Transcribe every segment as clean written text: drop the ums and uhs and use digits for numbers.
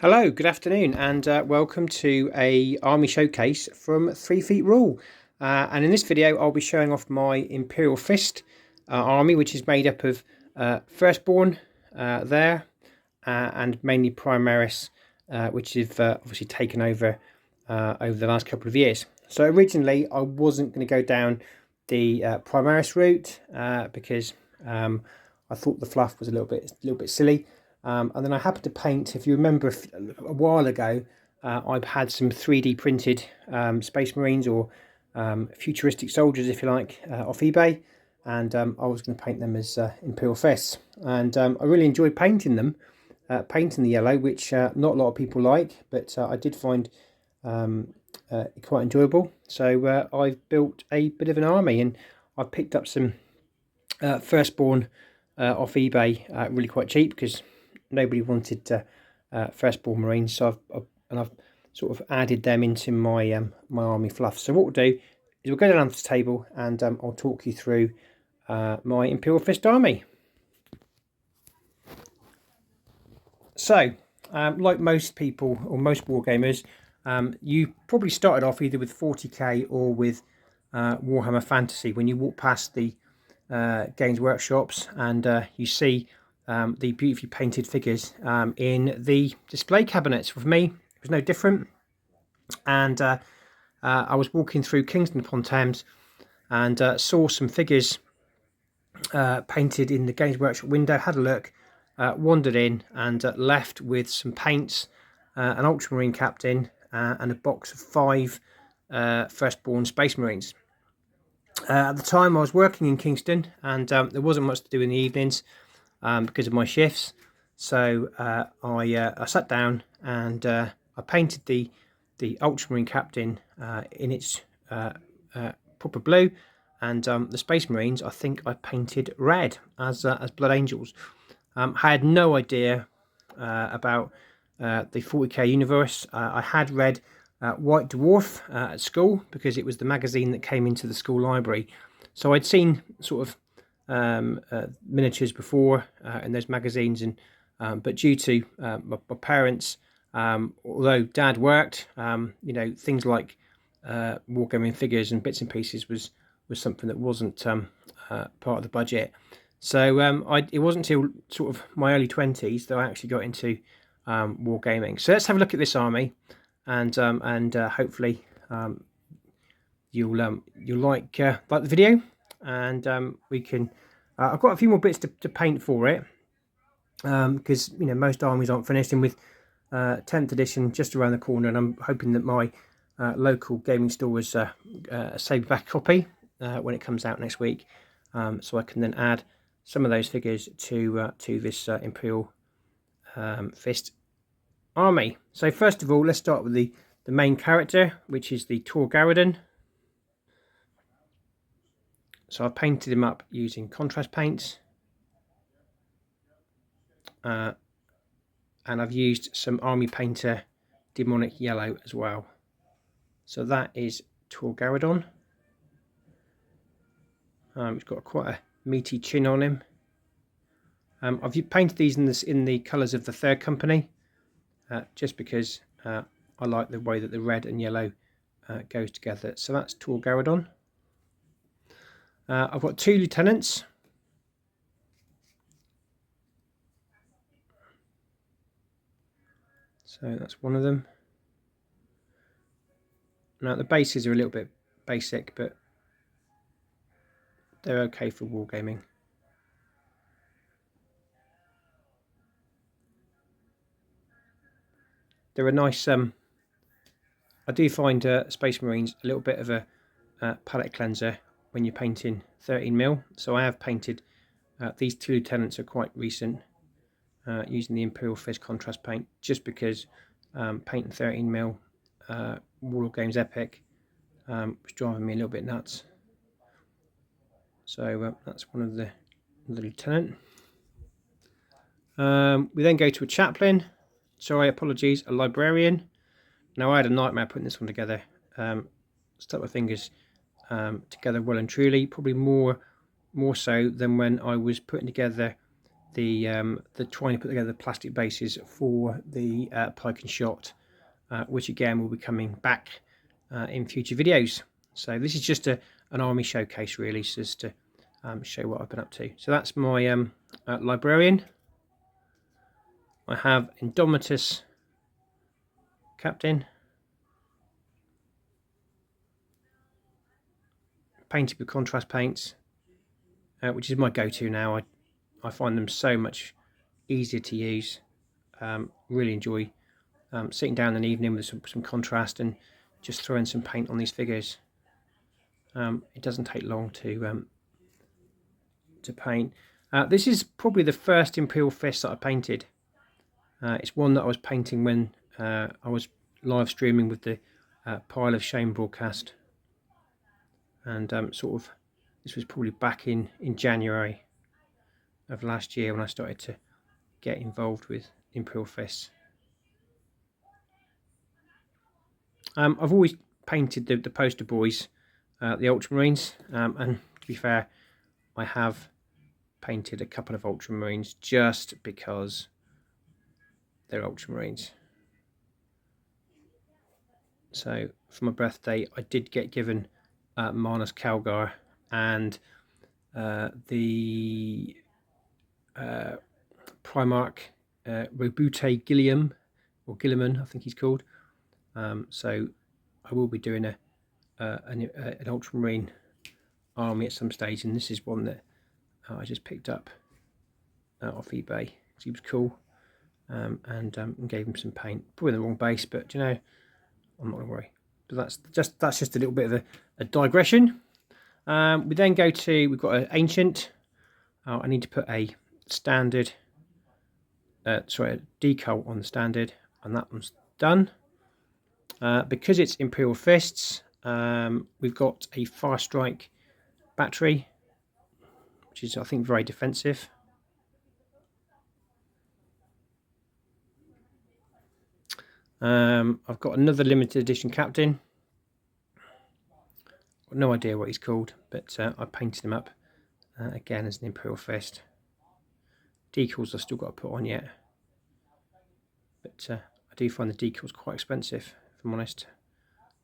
Hello, good afternoon, and welcome to a army showcase from 3 Feet Rule. And in this video, I'll be showing off my Imperial Fist army, which is made up of Firstborn there, and mainly Primaris, which have obviously taken over the last couple of years. So originally, I wasn't going to go down the Primaris route because I thought the fluff was a little bit silly. And then I happened to paint, if you remember a while ago, I've had some 3D printed Space Marines or futuristic soldiers, if you like, off eBay. And I was going to paint them as Imperial Fists. And I really enjoyed painting them, painting the yellow, which not a lot of people like, but I did find quite enjoyable. So I've built a bit of an army, and I picked up some Firstborn off eBay really quite cheap because nobody wanted Firstborn Marines, so I've sort of added them into my my army fluff. So what we'll do is we'll go down to the table and I'll talk you through my Imperial Fist army. So, like most people or most wargamers, you probably started off either with 40k or with Warhammer Fantasy. When you walk past the Games Workshops and you see the beautifully painted figures in the display cabinets. For me, it was no different. And I was walking through Kingston upon Thames and saw some figures painted in the Games Workshop window, had a look, wandered in and left with some paints, an Ultramarine captain and a box of 5 Firstborn Space Marines. At the time I was working in Kingston and there wasn't much to do in the evenings because of my shifts, so I sat down and I painted the Ultramarine captain in its proper blue, and the Space Marines I think I painted red as Blood Angels. I had no idea about the 40k universe. I had read White Dwarf at school because it was the magazine that came into the school library, so I'd seen sort of miniatures before in those magazines, and but due to my parents, although Dad worked, you know, things like wargaming figures and bits and pieces was something that wasn't part of the budget. So it wasn't until sort of my early 20s that I actually got into wargaming. So let's have a look at this army, and hopefully you'll like the video, and we can. I've got a few more bits to paint for it because you know most armies aren't finished, and with 10th edition just around the corner, and I'm hoping that my local gaming store has saved back a copy when it comes out next week, so I can then add some of those figures to this Imperial Fist army. So first of all, let's start with the main character, which is the Tor Garridan. So I've painted him up using contrast paints, and I've used some Army Painter Demonic Yellow as well. So that is Tor Garridan. He's got quite a meaty chin on him. I've painted these in the colours of the Third Company, just because I like the way that the red and yellow goes together. So that's Tor Garridan. I've got 2 lieutenants. So that's one of them. Now the bases are a little bit basic, but they're okay for wargaming. They're a nice. I do find Space Marines a little bit of a palette cleanser when you're painting 13mm. So I have painted these 2 lieutenants are quite recent using the Imperial Fist contrast paint, just because painting 13mm Warlord Games Epic was driving me a little bit nuts. So that's one of the lieutenant. We then go to a chaplain. Sorry, apologies, a librarian. Now I had a nightmare putting this one together. Stuck my fingers together well and truly, probably more so than when I was putting together trying to put together the plastic bases for the pike and shot, which again will be coming back in future videos. So this is just an army showcase really, just to show what I've been up to. So that's my librarian. I have Indomitus Captain, painted with contrast paints, which is my go-to now. I find them so much easier to use. Really enjoy sitting down in the evening with some contrast and just throwing some paint on these figures. It doesn't take long to paint. This is probably the first Imperial Fist that I painted. It's one that I was painting when I was live streaming with the Pile of Shame broadcast, and sort of this was probably back in January of last year when I started to get involved with Imperial Fists. I've always painted the poster boys, the Ultramarines, and to be fair, I have painted a couple of Ultramarines just because they're Ultramarines. So for my birthday I did get given Marnus Calgar and the Primarch Robute Gilliam, or Gilliman I think he's called. So I will be doing an Ultramarine army at some stage, and this is one that I just picked up off eBay because he was cool, and gave him some paint. Probably the wrong base, but you know, I'm not going to worry. But that's just a little bit of a digression. We then go to, we've got an ancient. I need to put a standard, a decal on the standard, and that one's done. Because it's Imperial Fists, we've got a Fire Strike battery, which is I think very defensive. I've got another limited edition captain. Got no idea what he's called, but I painted him up again as an Imperial Fist. Decals I've still got to put on yet, but I do find the decals quite expensive, if I'm honest.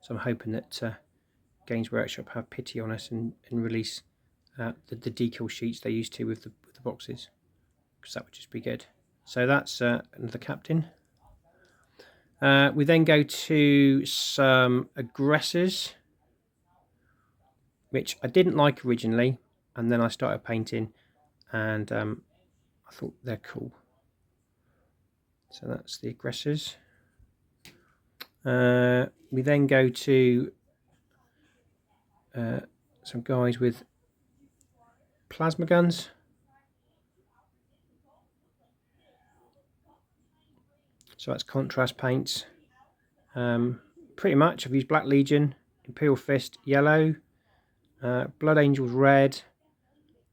So I'm hoping that Games Workshop have pity on us and release the decal sheets they used to with the boxes, because that would just be good. So that's another captain. We then go to some aggressors, which I didn't like originally, and then I started painting, and I thought they're cool. So that's the aggressors. We then go to some guys with plasma guns. So that's contrast paints. Pretty much I've used Black Legion, Imperial Fist yellow, Blood Angels red.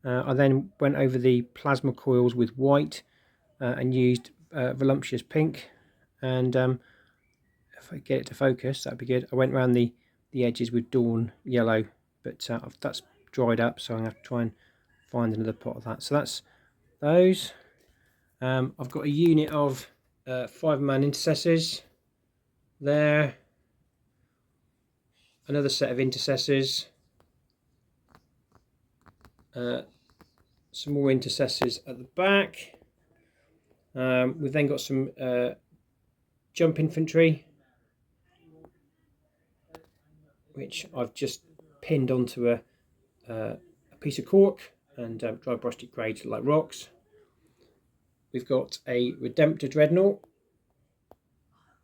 I then went over the plasma coils with white and used Voluptuous pink, and if I get it to focus that'd be good. I went around the edges with Dawn yellow, but that's dried up, so I'm going to have to try and find another pot of that. So that's those. I've got a unit of 5-man intercessors there, another set of intercessors, some more intercessors at the back. We've then got some jump infantry, which I've just pinned onto a piece of cork and dry brushed it grey to like rocks. We've got a Redemptor Dreadnought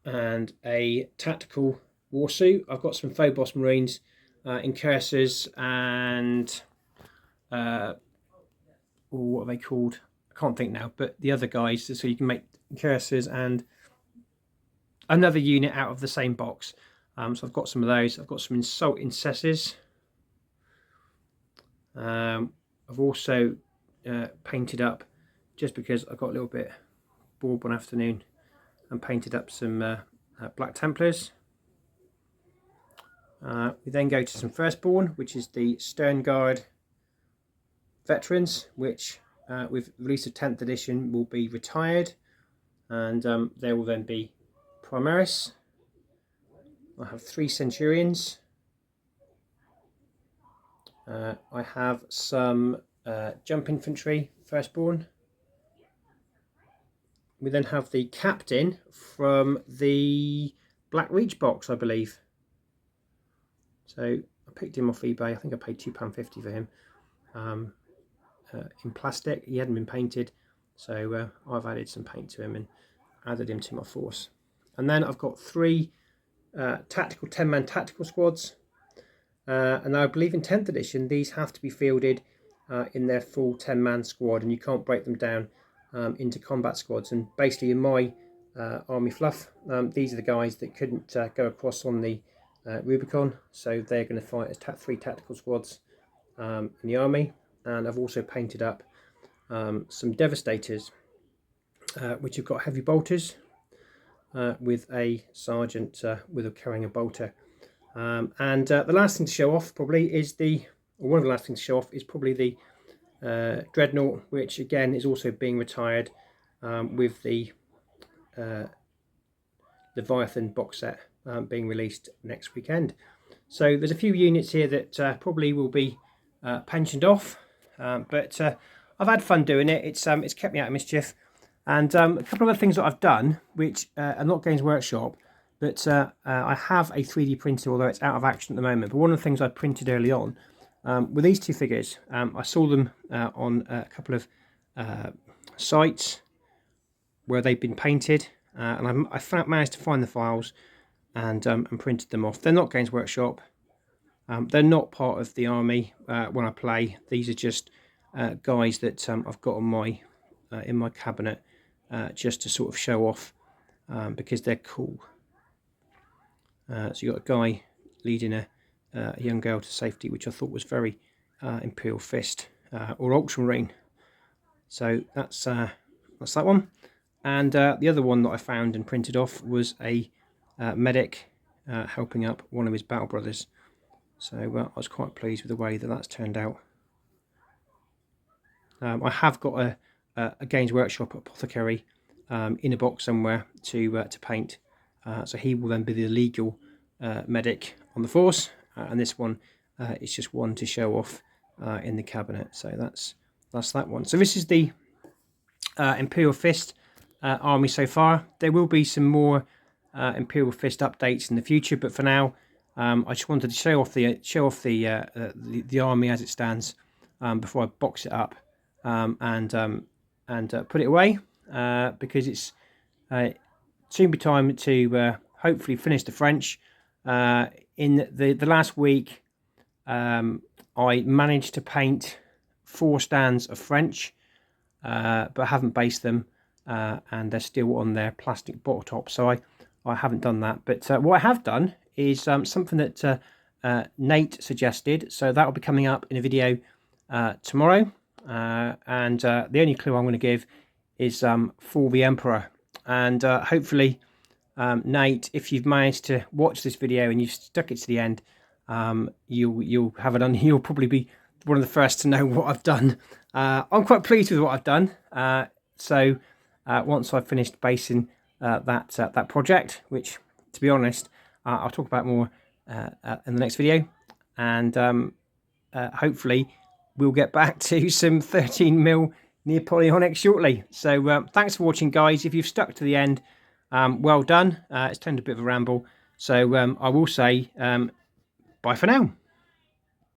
and a tactical warsuit. I've got some Phobos Marines, Incursors, and what are they called? I can't think now, but the other guys, so you can make Incursors and another unit out of the same box. So I've got some of those. I've got some Insult Incessors. I've also painted up, just because I got a little bit bored one afternoon, and painted up some Black Templars. We then go to some Firstborn, which is the Stern Guard veterans, which with release of 10th edition will be retired, and there will then be Primaris. I have 3 Centurions. I have some Jump Infantry Firstborn. We then have the Captain from the Black Reach box, I believe. So I picked him off eBay. I think I paid £2.50 for him. In plastic. He hadn't been painted, so I've added some paint to him and added him to my force. And then I've got 3 tactical 10-man tactical squads, and I believe in 10th edition these have to be fielded in their full 10-man squad, and you can't break them down into combat squads. And basically in my army fluff, these are the guys that couldn't go across on the Rubicon, so they're going to fight as 3 tactical squads in the army. And I've also painted up some Devastators, which have got heavy bolters with a sergeant carrying a bolter. And the last thing to show off probably is one of the last things to show off is probably the Dreadnought, which again is also being retired with the Leviathan box set being released next weekend. So there's a few units here that probably will be pensioned off, but I've had fun doing it. It's kept me out of mischief. And a couple of other things that I've done, which are not Games Workshop, but I have a 3D printer, although it's out of action at the moment. But one of the things I printed early on were these 2 figures. I saw them on a couple of sites where they've been painted, and I managed to find the files and printed them off. They're not Games Workshop. They're not part of the army when I play. These are just guys that I've got on my in my cabinet just to sort of show off because they're cool. So you've got a guy leading a young girl to safety, which I thought was very Imperial Fist or Ultramarine. So that's that one. And the other one that I found and printed off was a medic helping up one of his battle brothers. So I was quite pleased with the way that that's turned out. I have got a Games Workshop apothecary in a box somewhere to paint. So he will then be the legal medic on the force, and this one is just one to show off in the cabinet. So that's that one. So this is the Imperial Fist army so far. There will be some more Imperial Fist updates in the future, but for now I just wanted to show off the army as it stands before I box it up and put it away, because it's soon be time to hopefully finish the French. In the last week I managed to paint 4 stands of French, but I haven't based them, and they're still on their plastic bottle top, so I haven't done that. But what I have done is something that Nate suggested, so that will be coming up in a video tomorrow, and the only clue I'm going to give is for the Emperor. And hopefully Nate, if you've managed to watch this video and you've stuck it to the end, you'll have it on. You'll probably be one of the first to know what I've done. I'm quite pleased with what I've done. So once I've finished basing that project, which, to be honest, I'll talk about more in the next video, and hopefully we'll get back to some 13mm Napoleonic shortly. So thanks for watching, guys. If you've stuck to the end, well done. It's turned a bit of a ramble, so I will say bye for now.